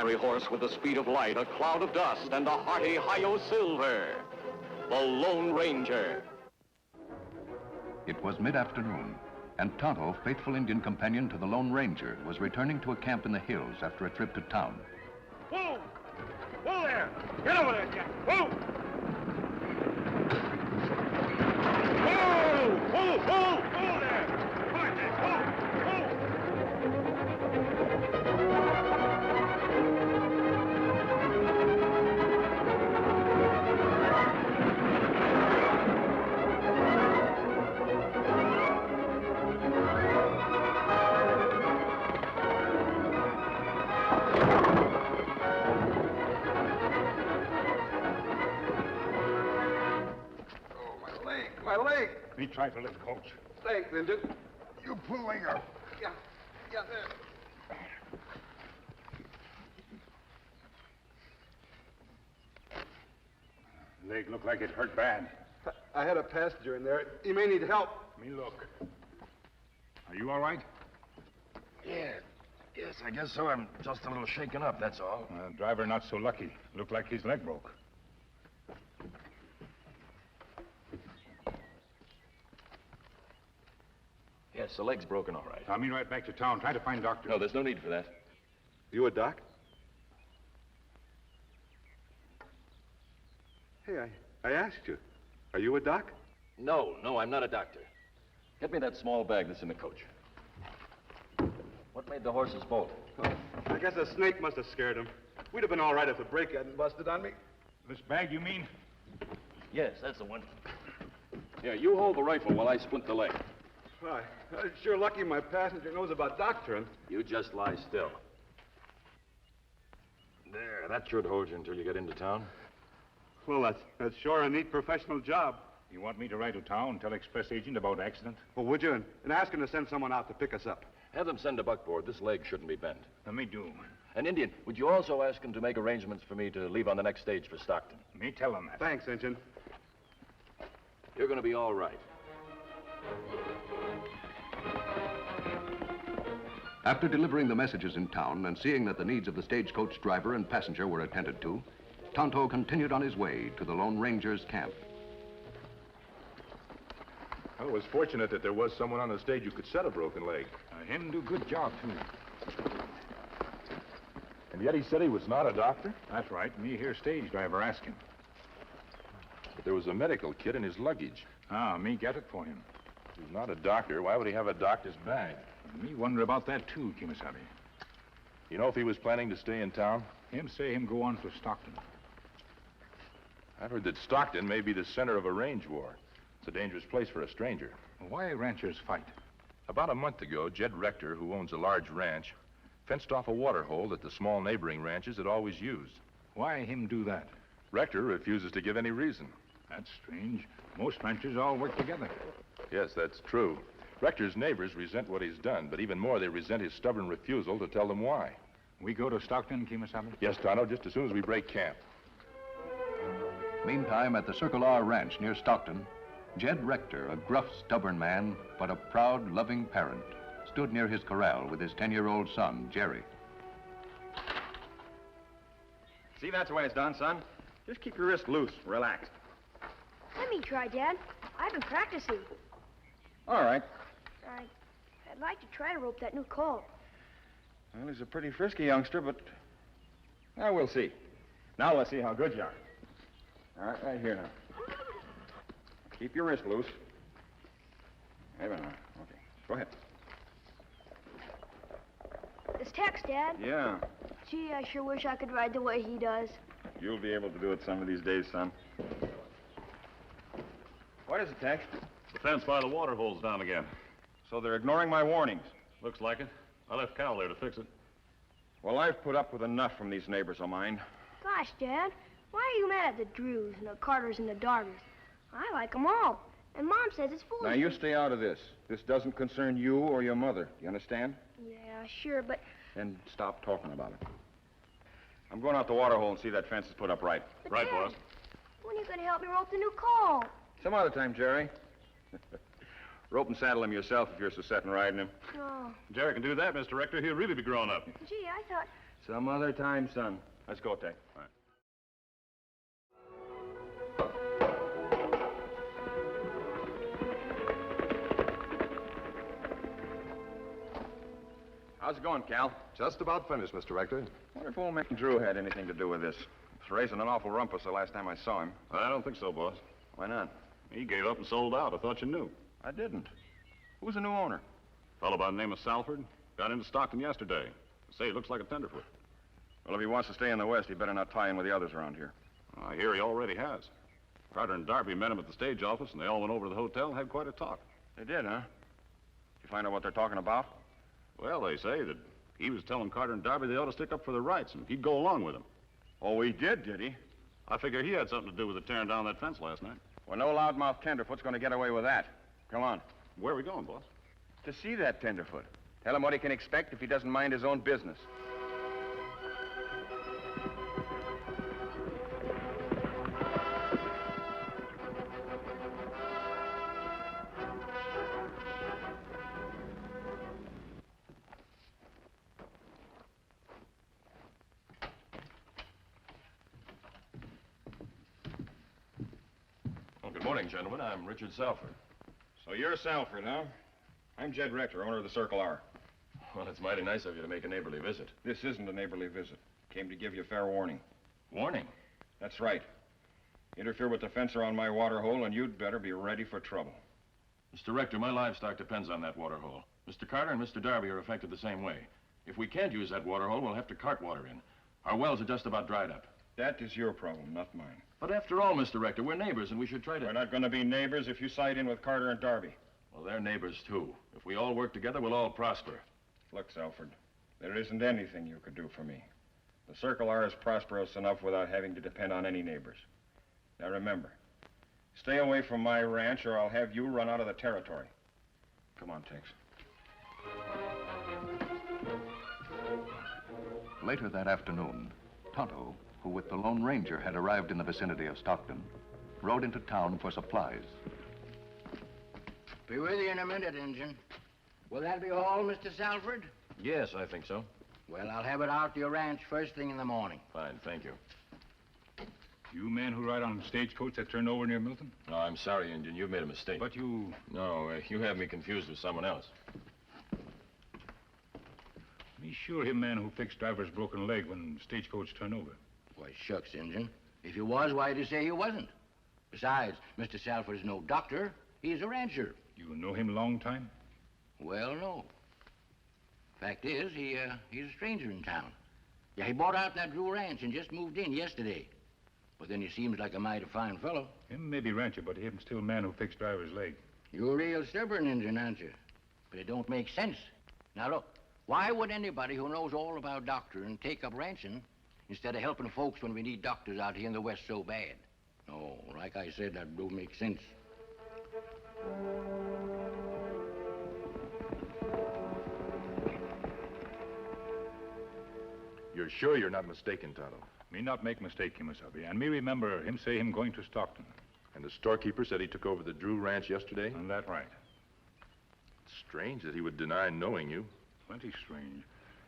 fiery horse with the speed of light, a cloud of dust, and a hearty Hi-Yo Silver, the Lone Ranger. It was mid-afternoon, and Tonto, faithful Indian companion to the Lone Ranger, was returning to a camp in the hills after a trip to town. Whoa! Whoa there! Get over there, Jack! Whoa! Whoa! Whoa! Whoa! Whoa there! Come on, Jack! Whoa! My leg. Me try to lift, Coach. Thanks, Injun. You pull leg up. Yeah, there. Leg looked like it hurt bad. I had a passenger in there. He may need help. Me look. Are you all right? Yeah. Yes, I guess so. I'm just a little shaken up, that's all. Driver not so lucky. Looked like his leg broke. Yes, the leg's broken, all right. I'll meet right back to town. Try to find doctor. No, there's no need for that. You a doc? Hey, I asked you. Are you a doc? No, I'm not a doctor. Get me that small bag that's in the coach. What made the horses bolt? Oh, I guess a snake must have scared him. We'd have been all right if the brake hadn't busted on me. This bag, you mean? Yes, that's the one. Here, you hold the rifle while I splint the leg. Why, I'm sure lucky my passenger knows about doctoring. You just lie still. There, that should hold you until you get into town. Well, that's sure a neat professional job. You want me to ride to town, tell express agent about accident? Well, would you? And ask him to send someone out to pick us up. Have them send a buckboard. This leg shouldn't be bent. Let me do. And Indian, would you also ask him to make arrangements for me to leave on the next stage for Stockton? Me tell him that. Thanks, Injun. You're going to be all right. After delivering the messages in town and seeing that the needs of the stagecoach driver and passenger were attended to, Tonto continued on his way to the Lone Ranger's camp. Well, it was fortunate that there was someone on the stage who could set a broken leg. Him do good job, too. And yet he said he was not a doctor? That's right. Me hear stage driver ask him. But there was a medical kit in his luggage. Me get it for him. He's not a doctor. Why would he have a doctor's bag? Me wonder about that, too, Kimasabi. You know if he was planning to stay in town? Him say him go on to Stockton. I've heard that Stockton may be the center of a range war. It's a dangerous place for a stranger. Why ranchers fight? About a month ago, Jed Rector, who owns a large ranch, fenced off a water hole that the small neighboring ranches had always used. Why him do that? Rector refuses to give any reason. That's strange. Most ranchers all work together. Yes, that's true. Rector's neighbors resent what he's done, but even more, they resent his stubborn refusal to tell them why. We go to Stockton, Kimasabi? Yes, Tonto, just as soon as we break camp. Meantime, at the Circle R Ranch near Stockton, Jed Rector, a gruff, stubborn man, but a proud, loving parent, stood near his corral with his 10-year-old son, Jerry. See, that's the way it's done, son. Just keep your wrist loose, relaxed. Let me try, Dad. I've been practicing. All right. I'd like to try to rope that new colt. Well, he's a pretty frisky youngster, but... Well, we'll see. Now let's see how good you are. All right here now. Keep your wrist loose. There we are. Okay, go ahead. This Tex, Dad. Yeah. Gee, I sure wish I could ride the way he does. You'll be able to do it some of these days, son. What is it, Tex? The fence by the water hole's down again. So they're ignoring my warnings. Looks like it. I left Cal there to fix it. Well, I've put up with enough from these neighbors of mine. Gosh, Dad, why are you mad at the Drews and the Carters and the Darters? I like them all. And Mom says it's foolish. Now, you stay out of this. This doesn't concern you or your mother. You understand? Yeah, sure, but... Then stop talking about it. I'm going out the water hole and see that fence is put up right. But right, Dad, boss. when are you going to help me rope the new colt? Some other time, Jerry. Rope and saddle him yourself if you're so set in riding him. Oh. Jerry can do that, Mr. Rector. He'll really be grown up. Gee, I thought... Some other time, son. Let's go, Tex. All right. How's it going, Cal? Just about finished, Mr. Rector. Wonder if old man Drew had anything to do with this. He was raising an awful rumpus the last time I saw him. I don't think so, boss. Why not? He gave up and sold out. I thought you knew. I didn't. Who's the new owner? Fellow by the name of Salford. Got into Stockton yesterday. Say, he looks like a tenderfoot. Well, if he wants to stay in the West, he better not tie in with the others around here. I hear he already has. Carter and Darby met him at the stage office, and they all went over to the hotel and had quite a talk. They did, huh? You find out what they're talking about? Well, they say that he was telling Carter and Darby they ought to stick up for their rights, and he'd go along with them. Oh, he did he? I figure he had something to do with the tearing down that fence last night. Well, no loudmouth tenderfoot's going to get away with that. Come on. Where are we going, boss? To see that tenderfoot. Tell him what he can expect if he doesn't mind his own business. Well, good morning, gentlemen. I'm Richard Salford. So you're Salford, huh? I'm Jed Rector, owner of the Circle R. Well, it's mighty nice of you to make a neighborly visit. This isn't a neighborly visit. Came to give you fair warning. Warning? That's right. Interfere with the fencer on my water hole, and you'd better be ready for trouble. Mr. Rector, my livestock depends on that water hole. Mr. Carter and Mr. Darby are affected the same way. If we can't use that water hole, we'll have to cart water in. Our wells are just about dried up. That is your problem, not mine. But after all, Mr. Rector, we're neighbors, and we should try to... We're not going to be neighbors if you side in with Carter and Darby. Well, they're neighbors, too. If we all work together, we'll all prosper. Look, Salford, there isn't anything you could do for me. The Circle R is prosperous enough without having to depend on any neighbors. Now, remember, stay away from my ranch or I'll have you run out of the territory. Come on, Tex. Later that afternoon, Tonto, who with the Lone Ranger had arrived in the vicinity of Stockton, rode into town for supplies. Be with you in a minute, Injun. Will that be all, Mr. Salford? Yes, I think so. Well, I'll have it out to your ranch first thing in the morning. Fine, thank you. You men who ride on stagecoach that turned over near Milton? No, I'm sorry, Indian. You've made a mistake. But you... No, you have me confused with someone else. Be sure him man who fixed driver's broken leg when stagecoach turned over. Why, shucks, Injun. If he was, why'd you say he wasn't? Besides, Mr. Salford is no doctor. He's a rancher. You know him long time? Well, no. Fact is, he's a stranger in town. Yeah, he bought out that Drew ranch and just moved in yesterday. But then he seems like a mighty fine fellow. Him may be rancher, but him still man who fixed driver's leg. You're real stubborn, Injun, aren't you? But it don't make sense. Now, look, why would anybody who knows all about doctoring take up ranching instead of helping folks when we need doctors out here in the West so bad? No, like I said, that don't make sense. You're sure you're not mistaken, Tonto? Me not make mistake, Kimasabi. And me remember him say him going to Stockton. And the storekeeper said he took over the Drew ranch yesterday? And that right. It's strange that he would deny knowing you. Plenty strange.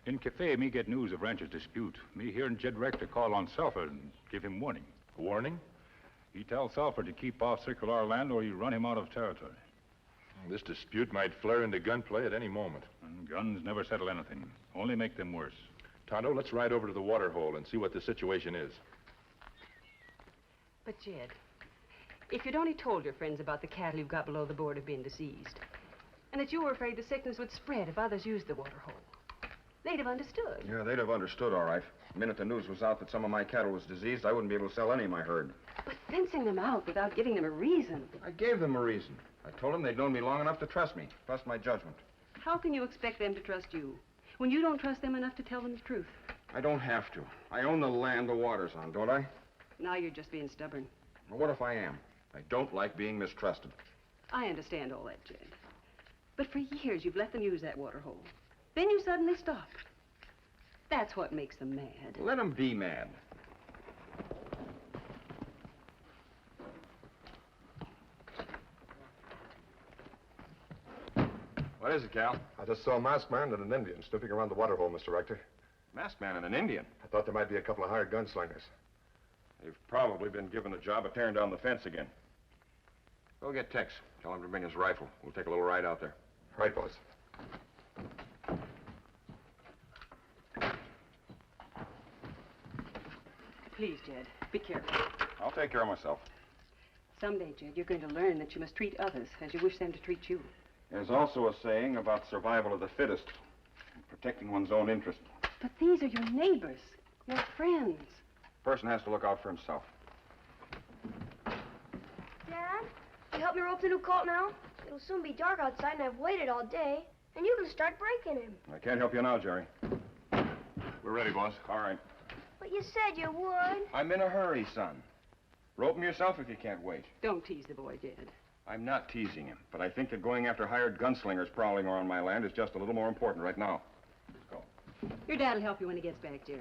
In cafe, me get news of rancher's dispute. Me hearing Jed Rector call on Salford and give him warning. A warning? He tell Salford to keep off Circle R land or he run him out of territory. This dispute might flare into gunplay at any moment. And guns never settle anything. Only make them worse. Tonto, let's ride over to the water hole and see what the situation is. But, Jed, if you'd only told your friends about the cattle you've got below the border being diseased, and that you were afraid the sickness would spread if others used the water hole, they'd have understood. Yeah, they'd have understood, all right. The minute the news was out that some of my cattle was diseased, I wouldn't be able to sell any of my herd. But fencing them out without giving them a reason. I gave them a reason. I told them they'd known me long enough to trust me, trust my judgment. How can you expect them to trust you when you don't trust them enough to tell them the truth? I don't have to. I own the land the water's on, don't I? Now you're just being stubborn. Well, what if I am? I don't like being mistrusted. I understand all that, Jed. But for years you've let them use that water hole. Then you suddenly stop. That's what makes them mad. Let them be mad. What is it, Cal? I just saw a masked man and an Indian snooping around the water hole, Mr. Rector. Masked man and an Indian. I thought there might be a couple of hired gunslingers. They've probably been given the job of tearing down the fence again. Go get Tex. Tell him to bring his rifle. We'll take a little ride out there. Right, boss. Please, Jed, be careful. I'll take care of myself. Someday, Jed, you're going to learn that you must treat others as you wish them to treat you. There's also a saying about survival of the fittest, and protecting one's own interest. But these are your neighbors, your friends. A person has to look out for himself. Dad, you help me rope the new colt now? It'll soon be dark outside, and I've waited all day. And you can start breaking him. I can't help you now, Jerry. We're ready, boss. All right. But you said you would. I'm in a hurry, son. Rope him yourself if you can't wait. Don't tease the boy, Jed. I'm not teasing him, but I think that going after hired gunslingers prowling around my land is just a little more important right now. Let's go. Your dad will help you when he gets back, Jerry.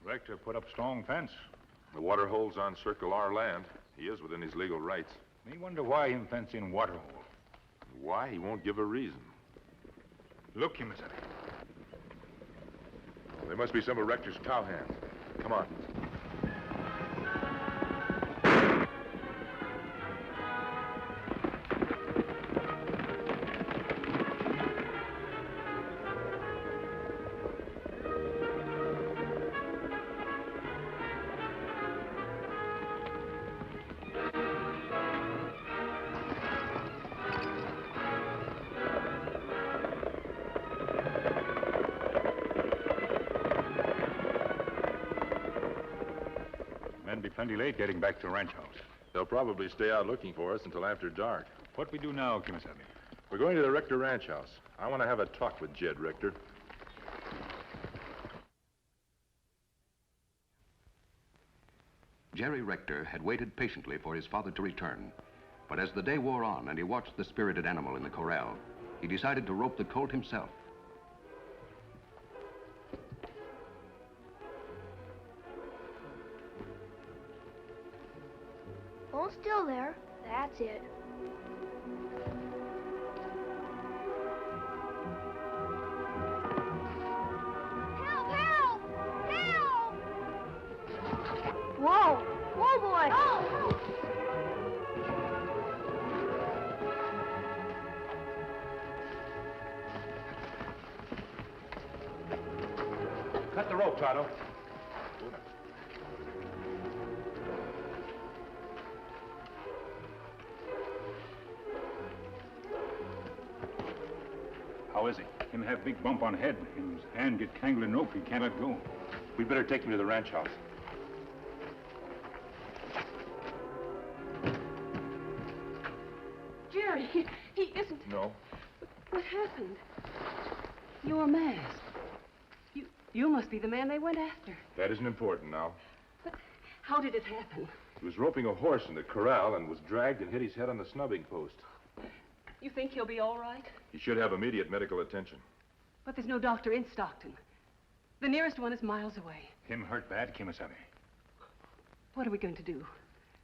Rector put up strong fence. The water hole's on Circle R land. He is within his legal rights. Me wonder why him fence in water hole. Why? He won't give a reason. Look, you Missouri. Well, they must be some of Rector's cowhands. Come on. Men be plenty late getting back to the ranch house. They'll probably stay out looking for us until after dark. What we do now, Kimasabi? We're going to the Rector Ranch House. I want to have a talk with Jed Rector. Jerry Rector had waited patiently for his father to return. But as the day wore on and he watched the spirited animal in the corral, he decided to rope the colt himself. Hold still there. That's it. Help! Help! Help! Whoa! Whoa, boy! Oh! Cut the rope, Tonto. How is he? Him have big bump on head. His hand get tangled in rope. He can't let go. We'd better take him to the ranch house. Jerry, he isn't. No. What happened? Your mask. You must be the man they went after. That isn't important now. But how did it happen? He was roping a horse in the corral and was dragged and hit his head on the snubbing post. You think he'll be all right? He should have immediate medical attention. But there's no doctor in Stockton. The nearest one is miles away. Him hurt bad, Kimasabi. What are we going to do?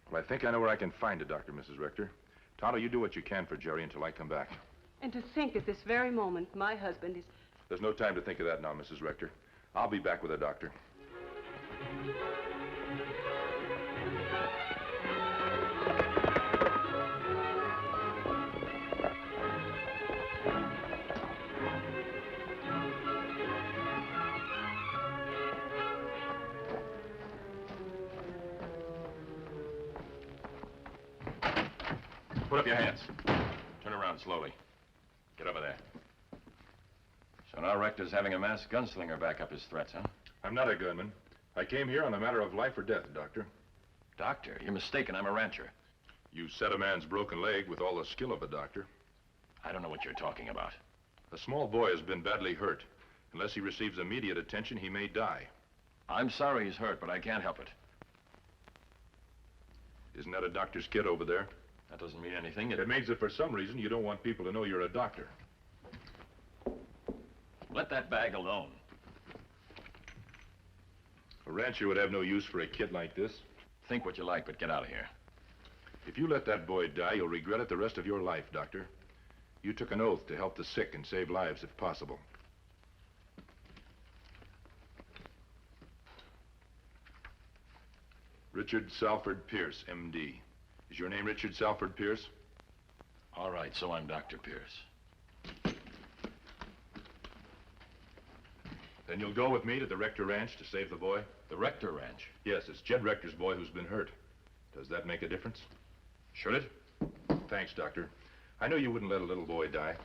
Well, I think I know where I can find a doctor, Mrs. Rector. Tonto, you do what you can for Jerry until I come back. And to think at this very moment my husband is... There's no time to think of that now, Mrs. Rector. I'll be back with a doctor. Put up your hands. Turn around slowly. Get over there. So now Rector's having a masked gunslinger back up his threats, huh? I'm not a gunman. I came here on a matter of life or death, Doctor. Doctor, you're mistaken. I'm a rancher. You set a man's broken leg with all the skill of a doctor. I don't know what you're talking about. A small boy has been badly hurt. Unless he receives immediate attention, he may die. I'm sorry he's hurt, but I can't help it. Isn't that a doctor's kit over there? That doesn't mean anything. It means that for some reason you don't want people to know you're a doctor. Let that bag alone. A rancher would have no use for a kid like this. Think what you like, but get out of here. If you let that boy die, you'll regret it the rest of your life, Doctor. You took an oath to help the sick and save lives if possible. Richard Salford Pierce, M.D. Is your name Richard Salford Pierce? All right, so I'm Dr. Pierce. Then you'll go with me to the Rector Ranch to save the boy? The Rector Ranch? Yes, it's Jed Rector's boy who's been hurt. Does that make a difference? Should it? Thanks, Doctor. I know you wouldn't let a little boy die.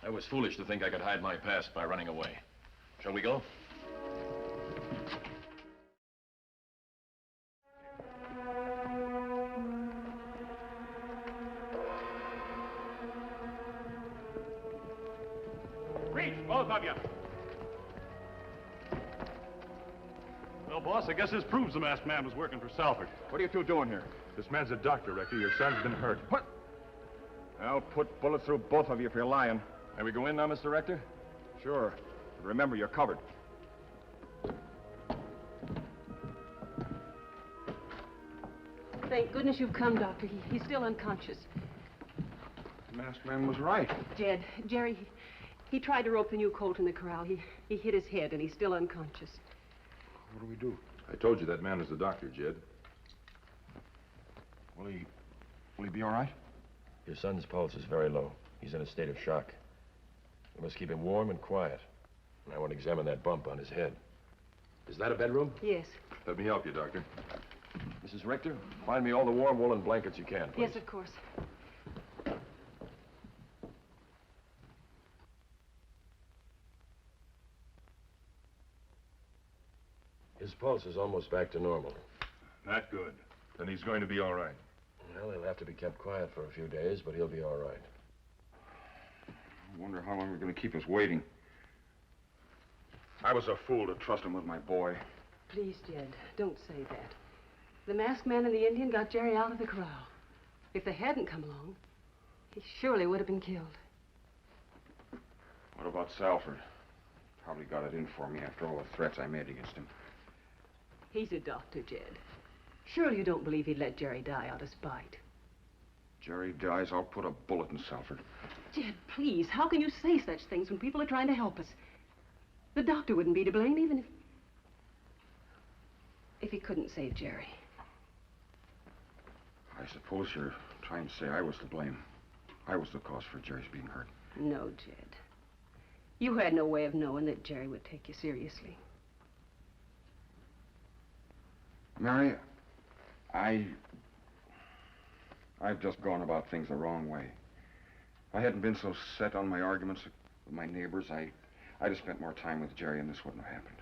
I was foolish to think I could hide my past by running away. Shall we go? Reach, both of you. Well, boss, I guess this proves the masked man was working for Salford. What are you two doing here? This man's a doctor, Rector. Your son's been hurt. What? I'll put bullets through both of you if you're lying. May we go in now, Mr. Rector? Sure. But remember, you're covered. Thank goodness you've come, Doctor. He's still unconscious. The masked man was right. Jed, Jerry, he tried to rope the new colt in the corral. He hit his head, and he's still unconscious. What do we do? I told you that man was the doctor, Jed. Will he be all right? Your son's pulse is very low. He's in a state of shock. We must keep him warm and quiet. And I want to examine that bump on his head. Is that a bedroom? Yes. Let me help you, Doctor. Mrs. Rector, find me all the warm woolen blankets you can, please. Yes, of course. His pulse is almost back to normal. Not good. Then he's going to be all right. Well, he'll have to be kept quiet for a few days, but he'll be all right. I wonder how long we're going to keep us waiting. I was a fool to trust him with my boy. Please, Jed, don't say that. The masked man and the Indian got Jerry out of the corral. If they hadn't come along, he surely would have been killed. What about Salford? Probably got it in for me after all the threats I made against him. He's a doctor, Jed. Surely you don't believe he'd let Jerry die out of spite. Jerry dies, I'll put a bullet in Salford. Jed, please, how can you say such things when people are trying to help us? The doctor wouldn't be to blame even if he couldn't save Jerry. I suppose you're trying to say I was to blame. I was the cause for Jerry's being hurt. No, Jed. You had no way of knowing that Jerry would take you seriously. Mary, I've just gone about things the wrong way. If I hadn't been so set on my arguments with my neighbors, I'd have spent more time with Jerry and this wouldn't have happened.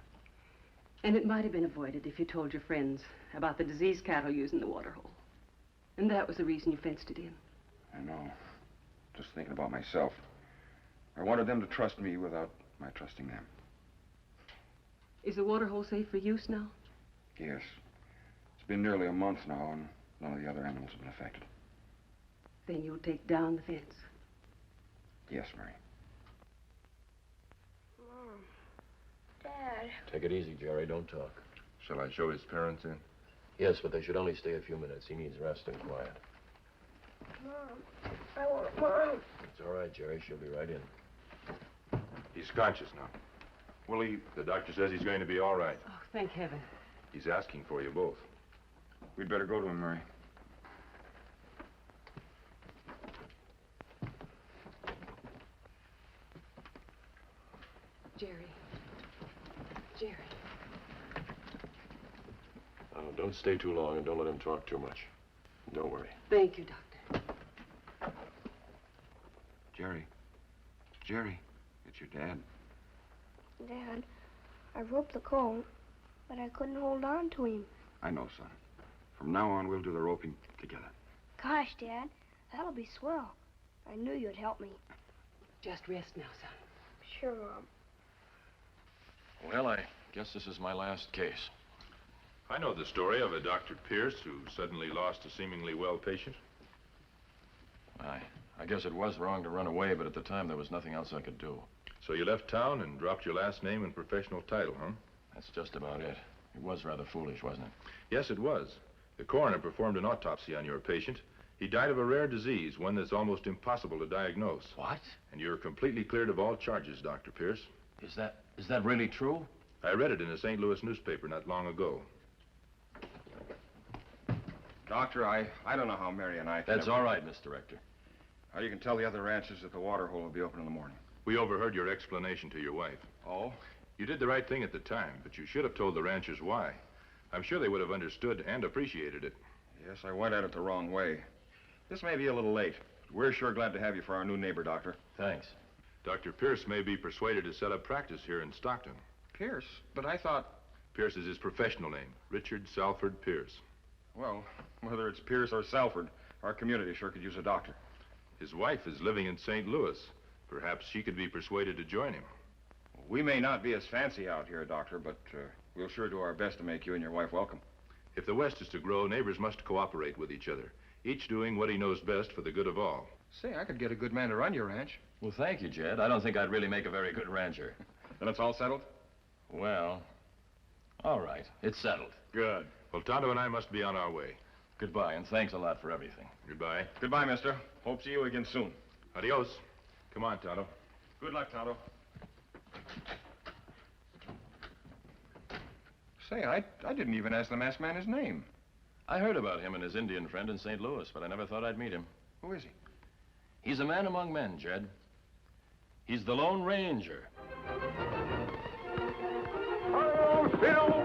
And it might have been avoided if you told your friends about the diseased cattle using the water hole. And that was the reason you fenced it in. I know. Just thinking about myself. I wanted them to trust me without my trusting them. Is the water hole safe for use now? Yes. It's been nearly a month now, and none of the other animals have been affected. Then you'll take down the fence. Yes, Mary. Mom. Dad. Take it easy, Jerry. Don't talk. Shall I show his parents in? Yes, but they should only stay a few minutes. He needs rest and quiet. Mom. I want Mom. It's all right, Jerry. She'll be right in. He's conscious now. Will he? The doctor says he's going to be all right. Oh, thank heaven. He's asking for you both. We'd better go to him, Mary. Jerry. Jerry. Oh, don't stay too long and don't let him talk too much. Don't worry. Thank you, Doctor. Jerry. Jerry, it's your dad. Dad, I roped the colt, but I couldn't hold on to him. I know, son. From now on, we'll do the roping together. Gosh, Dad, that'll be swell. I knew you'd help me. Just rest now, son. Sure, Mom. Well, I guess this is my last case. I know the story of a Dr. Pierce who suddenly lost a seemingly well patient. I guess it was wrong to run away, but at the time there was nothing else I could do. So you left town and dropped your last name and professional title, huh? That's just about it. It was rather foolish, wasn't it? Yes, it was. The coroner performed an autopsy on your patient. He died of a rare disease, one that's almost impossible to diagnose. What? And you're completely cleared of all charges, Dr. Pierce. Is that really true? I read it in a St. Louis newspaper not long ago. Doctor, I don't know how Mary and I can... That's all right, Mr. Rector. How you can tell the other ranches that the water hole will be open in the morning. We overheard your explanation to your wife. Oh? You did the right thing at the time, but you should have told the ranchers why. I'm sure they would have understood and appreciated it. Yes, I went at it the wrong way. This may be a little late. We're sure glad to have you for our new neighbor, Doctor. Thanks. Dr. Pierce may be persuaded to set up practice here in Stockton. Pierce? But I thought... Pierce is his professional name, Richard Salford Pierce. Well, whether it's Pierce or Salford, our community sure could use a doctor. His wife is living in St. Louis. Perhaps she could be persuaded to join him. We may not be as fancy out here, Doctor, but we'll sure do our best to make you and your wife welcome. If the West is to grow, neighbors must cooperate with each other, each doing what he knows best for the good of all. Say, I could get a good man to run your ranch. Well, thank you, Jed. I don't think I'd really make a very good rancher. Then it's all settled? Well, all right. It's settled. Good. Well, Tonto and I must be on our way. Goodbye, and thanks a lot for everything. Goodbye. Goodbye, mister. Hope to see you again soon. Adios. Come on, Tonto. Good luck, Tonto. Say, I didn't even ask the masked man his name. I heard about him and his Indian friend in St. Louis, but I never thought I'd meet him. Who is he? He's a man among men, Jed. He's the Lone Ranger. Hi-yo, Phil!